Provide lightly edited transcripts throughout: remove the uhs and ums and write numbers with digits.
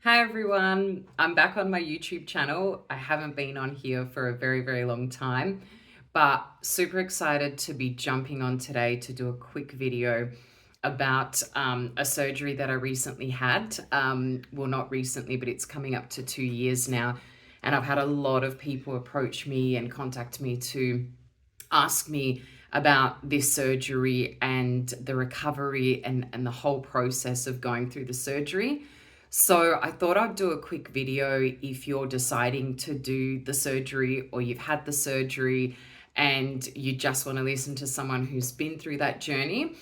Hi everyone, I'm back on my YouTube channel. I haven't been on here for a very, very long time, but super excited to be jumping on today to do a quick video about a surgery that I recently had. Well, not recently, but it's coming up to 2 years now. And I've had a lot of people approach me and contact me to ask me about this surgery and the recovery and the whole process of going through the surgery. So I thought I'd do a quick video if you're deciding to do the surgery or you've had the surgery and you just want to listen to someone who's been through that journey.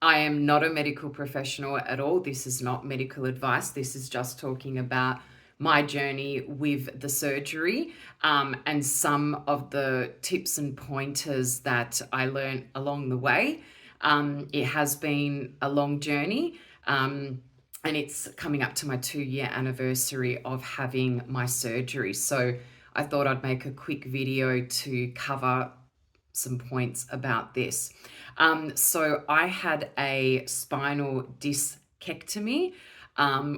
I am not a medical professional at all. This is not medical advice. This is just talking about my journey with the surgery and some of the tips and pointers that I learned along the way. It has been a long journey. And it's coming up to my 2-year anniversary of having my surgery. So I thought I'd make a quick video to cover some points about this. So I had a spinal discectomy,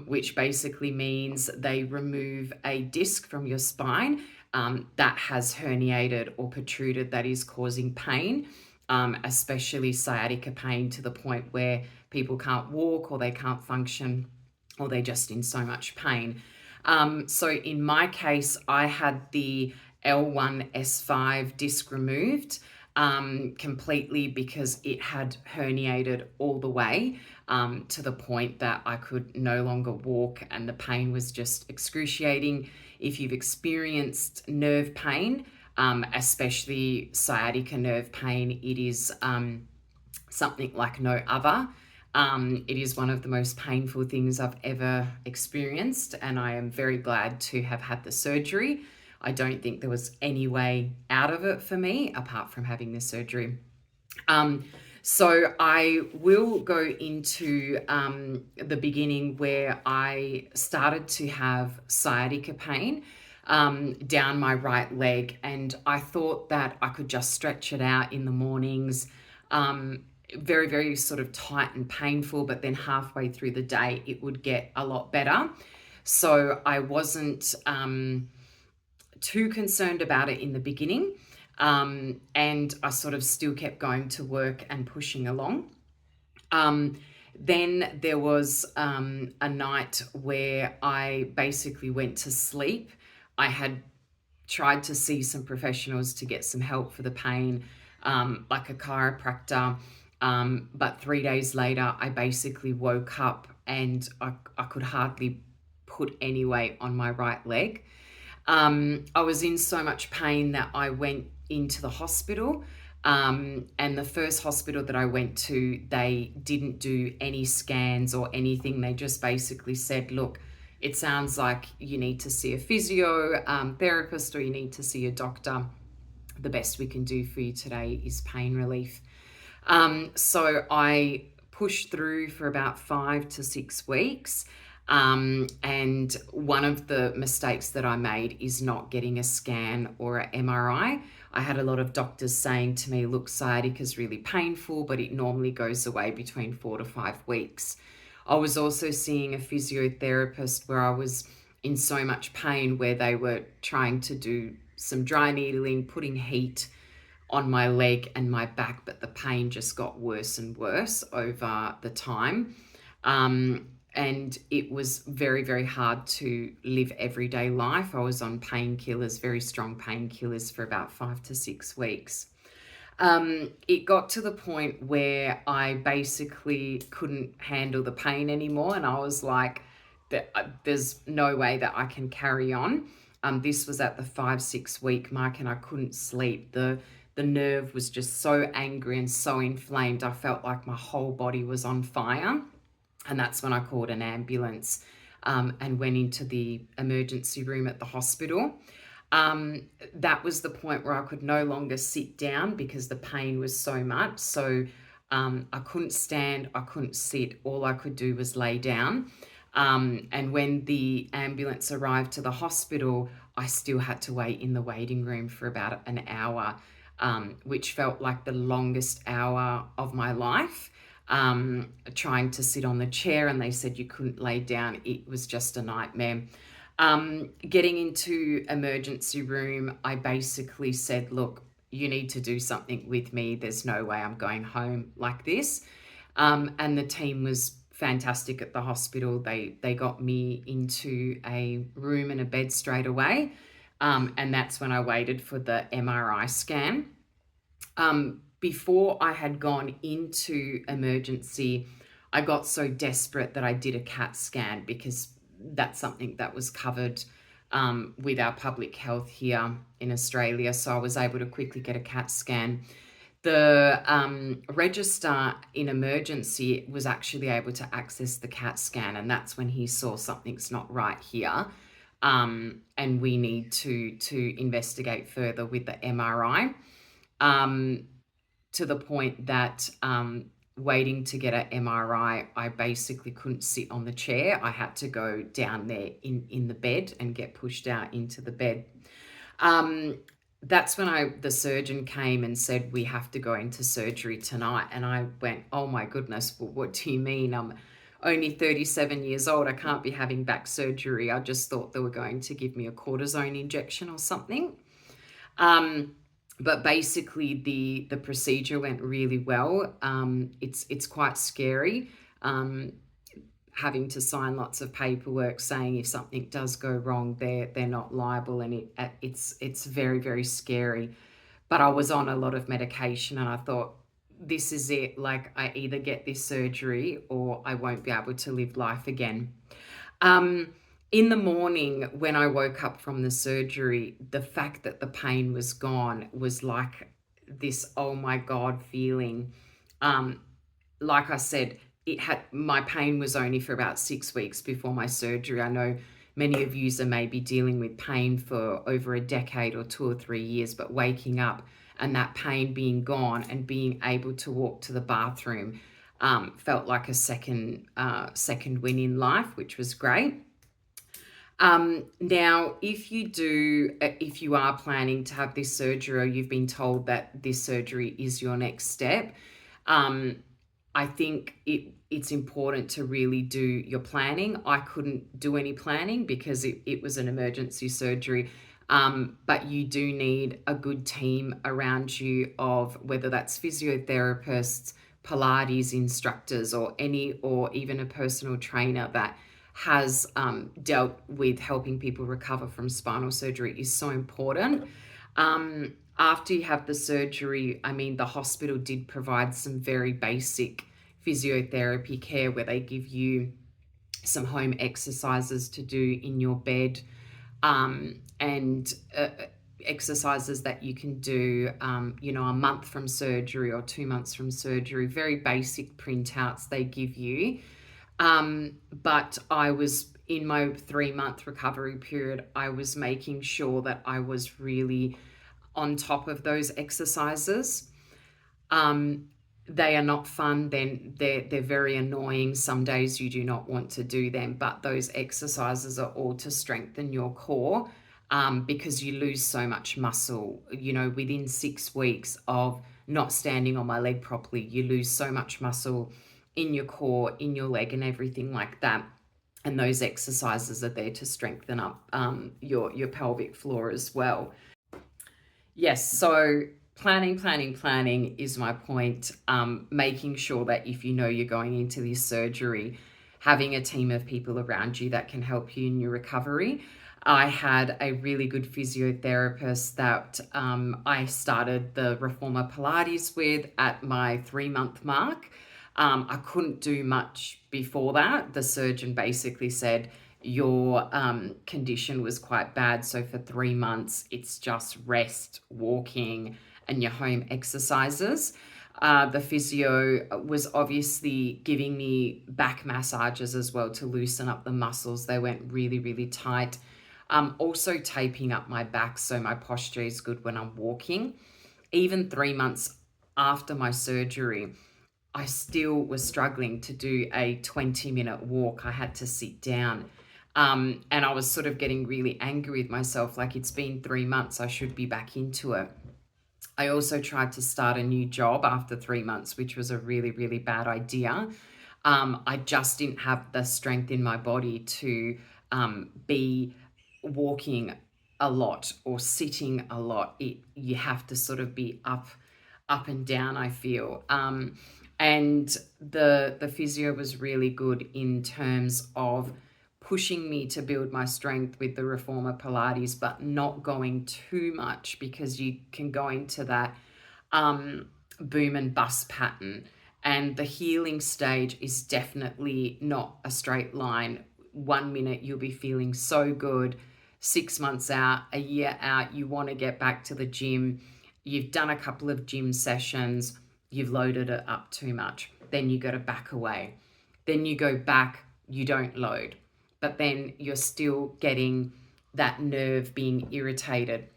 which basically means they remove a disc from your spine that has herniated or protruded that is causing pain, especially sciatica pain to the point where people can't walk or they can't function or they're just in so much pain. So in my case, I had the L1S5 disc removed completely because it had herniated all the way to the point that I could no longer walk and the pain was just excruciating. If you've experienced nerve pain, especially sciatica nerve pain, it is something like no other. It is one of the most painful things I've ever experienced, and I am very glad to have had the surgery. I don't think there was any way out of it for me apart from having the surgery. So I will go into the beginning where I started to have sciatica pain down my right leg, and I thought that I could just stretch it out in the mornings. Very, very sort of tight and painful, but then halfway through the day, it would get a lot better. So I wasn't too concerned about it in the beginning. And I sort of still kept going to work and pushing along. Then there was a night where I basically went to sleep. I had tried to see some professionals to get some help for the pain, like a chiropractor. But 3 days later, I basically woke up and I could hardly put any weight on my right leg. I was in so much pain that I went into the hospital. And the first hospital that I went to, they didn't do any scans or anything. They just basically said, look, it sounds like you need to see a physio therapist or you need to see a doctor. The best we can do for you today is pain relief. So I pushed through for about 5 to 6 weeks. And one of the mistakes that I made is not getting a scan or an MRI. I had a lot of doctors saying to me, look, sciatica is really painful, but it normally goes away between 4 to 5 weeks. I was also seeing a physiotherapist where I was in so much pain where they were trying to do some dry needling, putting heat on my leg and my back, but the pain just got worse and worse over the time. And it was very, very hard to live everyday life. I was on painkillers, very strong painkillers for about 5 to 6 weeks. It got to the point where I basically couldn't handle the pain anymore. And I was like, there's no way that I can carry on. This was at the 5-6 week mark and I couldn't sleep. The nerve was just so angry and so inflamed. I felt like my whole body was on fire. And that's when I called an ambulance and went into the emergency room at the hospital. That was the point where I could no longer sit down because the pain was so much. So I couldn't stand, I couldn't sit. All I could do was lay down. And when the ambulance arrived to the hospital, I still had to wait in the waiting room for about an hour, which felt like the longest hour of my life. trying to sit on the chair, and they said you couldn't lay down. It was just a nightmare. Getting into emergency room, I basically said, look, you need to do something with me. There's no way I'm going home like this. And the team was fantastic at the hospital. They got me into a room and a bed straight away. And that's when I waited for the MRI scan. Before I had gone into emergency, I got so desperate that I did a CAT scan, because that's something that was covered with our public health here in Australia. So I was able to quickly get a CAT scan. The registrar in emergency was actually able to access the CAT scan, and that's when he saw something's not right here, and we need to investigate further with the MRI, to the point that waiting to get an MRI, I basically couldn't sit on the chair. I had to go down there in the bed and get pushed out into the bed. That's when the surgeon came and said, we have to go into surgery tonight. And I went, oh my goodness, well, what do you mean? I'm only 37 years old. I can't be having back surgery. I just thought they were going to give me a cortisone injection or something. But basically the procedure went really well. It's quite scary, having to sign lots of paperwork saying if something does go wrong, they're not liable, and it's very, very scary. But I was on a lot of medication, and I thought, this is it. Like, I either get this surgery or I won't be able to live life again. In the morning, when I woke up from the surgery, the fact that the pain was gone was like this, oh my God, feeling. Like I said, my pain was only for about 6 weeks before my surgery. I know many of you are maybe dealing with pain for over a decade or 2 or 3 years, but waking up and that pain being gone and being able to walk to the bathroom felt like a second win in life, which was great. Now, if you are planning to have this surgery, or you've been told that this surgery is your next step, I think it's important to really do your planning. I couldn't do any planning because it was an emergency surgery. But you do need a good team around you, of whether that's physiotherapists, Pilates instructors, or even a personal trainer that has dealt with helping people recover from spinal surgery is so important. After you have the surgery, I mean, the hospital did provide some very basic physiotherapy care where they give you some home exercises to do in your bed, and exercises that you can do, a month from surgery or 2 months from surgery, very basic printouts they give you. But I was in my 3-month recovery period, I was making sure that I was really on top of those exercises. They are not fun, then they're very annoying. Some days you do not want to do them, but those exercises are all to strengthen your core, because you lose so much muscle. Within 6 weeks of not standing on my leg properly, you lose so much muscle in your core, in your leg, and everything like that. And those exercises are there to strengthen up your pelvic floor as well. Yes, so planning is my point. Making sure that if you're going into this surgery, having a team of people around you that can help you in your recovery. I had a really good physiotherapist that I started the Reformer Pilates with at my 3-month mark. I couldn't do much before that. The surgeon basically said, your condition was quite bad, so for 3 months, it's just rest, walking, and your home exercises. The physio was obviously giving me back massages as well to loosen up the muscles. They went really, really tight. Also taping up my back so my posture is good when I'm walking. Even 3 months after my surgery, I still was struggling to do a 20-minute walk. I had to sit down. And I was sort of getting really angry with myself, like, it's been 3 months, I should be back into it. I also tried to start a new job after 3 months, which was a really, really bad idea. I just didn't have the strength in my body to be walking a lot or sitting a lot. You have to sort of be up and down, I feel. And the physio was really good in terms of pushing me to build my strength with the reformer Pilates, but not going too much, because you can go into that boom and bust pattern. And the healing stage is definitely not a straight line. 1 minute you'll be feeling so good, 6 months out, a year out, you want to get back to the gym. You've done a couple of gym sessions, you've loaded it up too much. Then you got to back away. Then you go back, you don't load. But then you're still getting that nerve being irritated.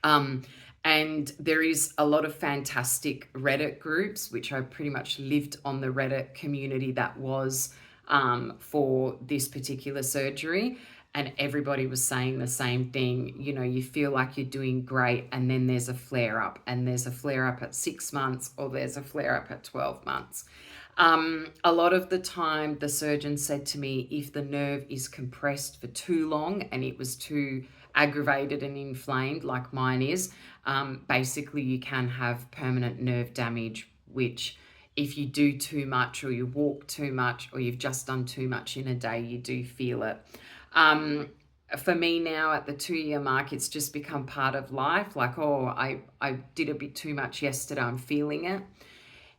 Um, and there is a lot of fantastic Reddit groups, which I pretty much lived on the Reddit community that was for this particular surgery. And everybody was saying the same thing. You know, you feel like you're doing great, and then there's a flare up, and there's a flare up at 6 months, or there's a flare up at 12 months. A lot of the time, the surgeon said to me, if the nerve is compressed for too long and it was too aggravated and inflamed, like mine is, basically you can have permanent nerve damage, which if you do too much, or you walk too much, or you've just done too much in a day, you do feel it. For me now, at the 2-year mark, it's just become part of life. Like, oh, I did a bit too much yesterday, I'm feeling it.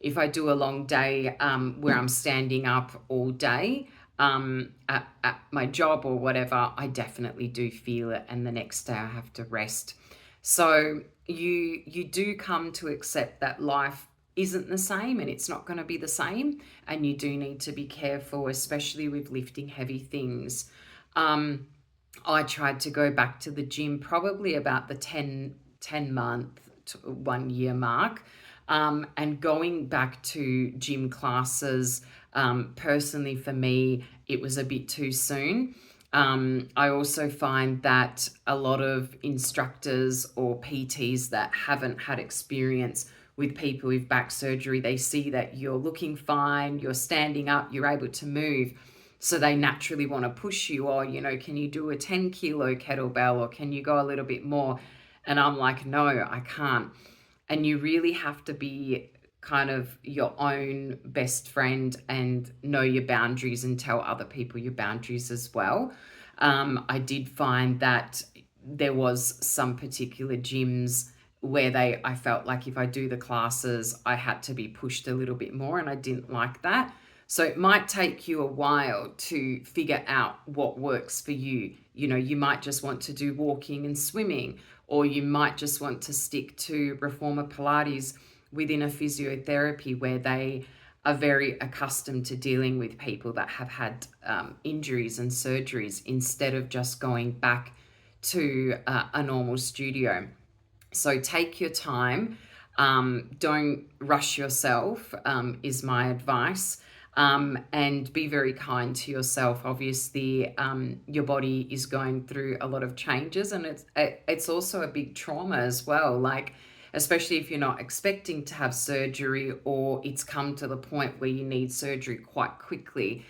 If I do a long day where I'm standing up all day at my job or whatever, I definitely do feel it, and the next day I have to rest. So you do come to accept that life isn't the same, and it's not going to be the same, and you do need to be careful, especially with lifting heavy things. I tried to go back to the gym probably about the 10 month to 1 year mark. And going back to gym classes, personally for me, it was a bit too soon. I also find that a lot of instructors or PTs that haven't had experience with people with back surgery, they see that you're looking fine, you're standing up, you're able to move. So they naturally want to push you, or, you know, can you do a 10 kilo kettlebell, or can you go a little bit more? And I'm like, no, I can't. And you really have to be kind of your own best friend and know your boundaries, and tell other people your boundaries as well. I did find that there was some particular gyms where I felt like if I do the classes, I had to be pushed a little bit more, and I didn't like that. So it might take you a while to figure out what works for you. You know, you might just want to do walking and swimming, or you might just want to stick to reformer Pilates within a physiotherapy where they are very accustomed to dealing with people that have had injuries and surgeries, instead of just going back to a normal studio. So take your time. Don't rush yourself, is my advice. And be very kind to yourself. Obviously, your body is going through a lot of changes, and it's also a big trauma as well. Like, especially if you're not expecting to have surgery, or it's come to the point where you need surgery quite quickly.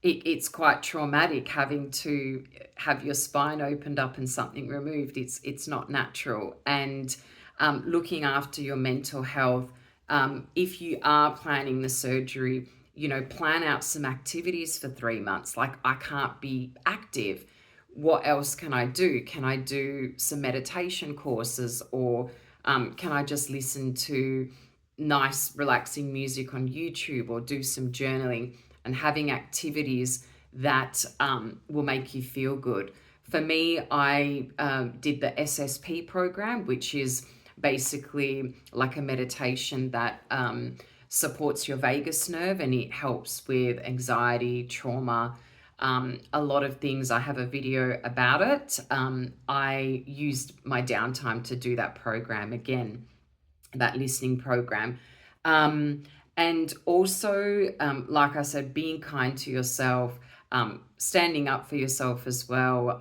It's quite traumatic having to have your spine opened up and something removed. It's not natural. And looking after your mental health. If you are planning the surgery, you know, plan out some activities for 3 months. Like, I can't be active. What else can I do? Can I do some meditation courses, or can I just listen to nice, relaxing music on YouTube, or do some journaling, and having activities that will make you feel good? For me, I did the SSP program, which is basically like a meditation that supports your vagus nerve, and it helps with anxiety, trauma, a lot of things. I have a video about it. I used my downtime to do that program again, that listening program. And also, like I said, being kind to yourself. standing up for yourself as well.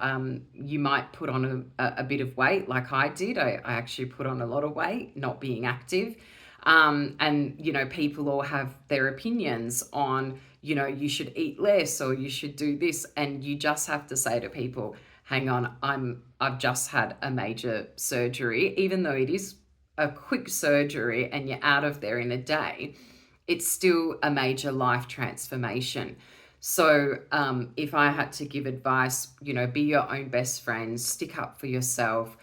You might put on a bit of weight like I did. I actually put on a lot of weight not being active. And, you know, people all have their opinions on, you know, you should eat less or you should do this. And you just have to say to people, hang on, I've just had a major surgery. Even though it is a quick surgery and you're out of there in a day, it's still a major life transformation. So if I had to give advice, you know, be your own best friend, stick up for yourself,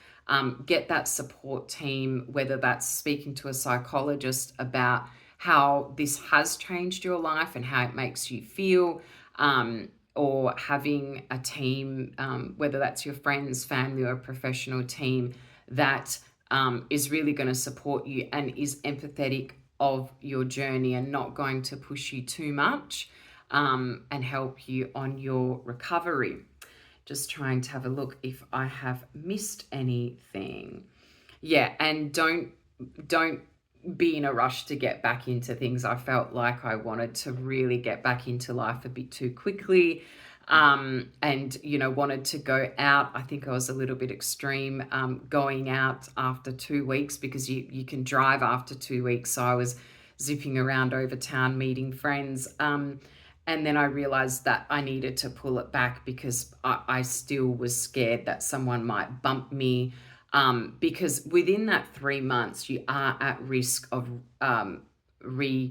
get that support team, whether that's speaking to a psychologist about how this has changed your life and how it makes you feel, or having a team, whether that's your friends, family, or a professional team that is really going to support you and is empathetic of your journey and not going to push you too much, and help you on your recovery. Just trying to have a look if I have missed anything. Yeah, and don't be in a rush to get back into things. I felt like I wanted to really get back into life a bit too quickly, and, you know, wanted to go out. I think I was a little bit extreme, going out after 2 weeks, because you can drive after 2 weeks. So I was zipping around over town meeting friends. And then I realized that I needed to pull it back because I still was scared that someone might bump me. Because within that 3 months, you are at risk of herniating.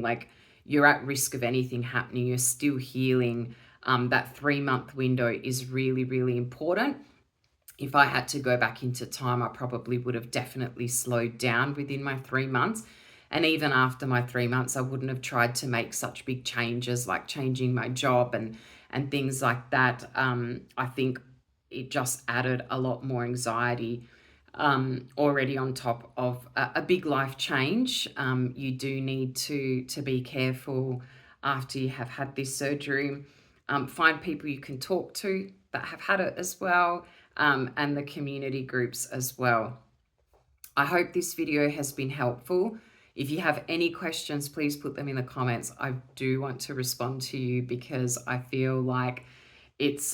Like, you're at risk of anything happening. You're still healing. That 3-month window is really, really important. If I had to go back into time, I probably would have definitely slowed down within my 3 months. And even after my 3 months, I wouldn't have tried to make such big changes like changing my job and things like that. I think it just added a lot more anxiety, already on top of a big life change. You do need to be careful after you have had this surgery. Find people you can talk to that have had it as well, and the community groups as well. I hope this video has been helpful. If you have any questions, please put them in the comments. I do want to respond to you because I feel like it's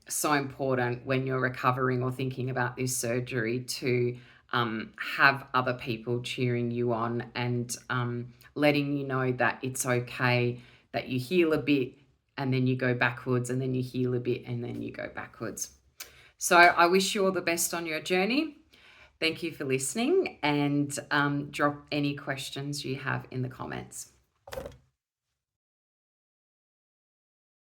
so important when you're recovering or thinking about this surgery to have other people cheering you on and letting you know that it's okay, that you heal a bit and then you go backwards, and then you heal a bit and then you go backwards. So I wish you all the best on your journey. Thank you for listening, and drop any questions you have in the comments.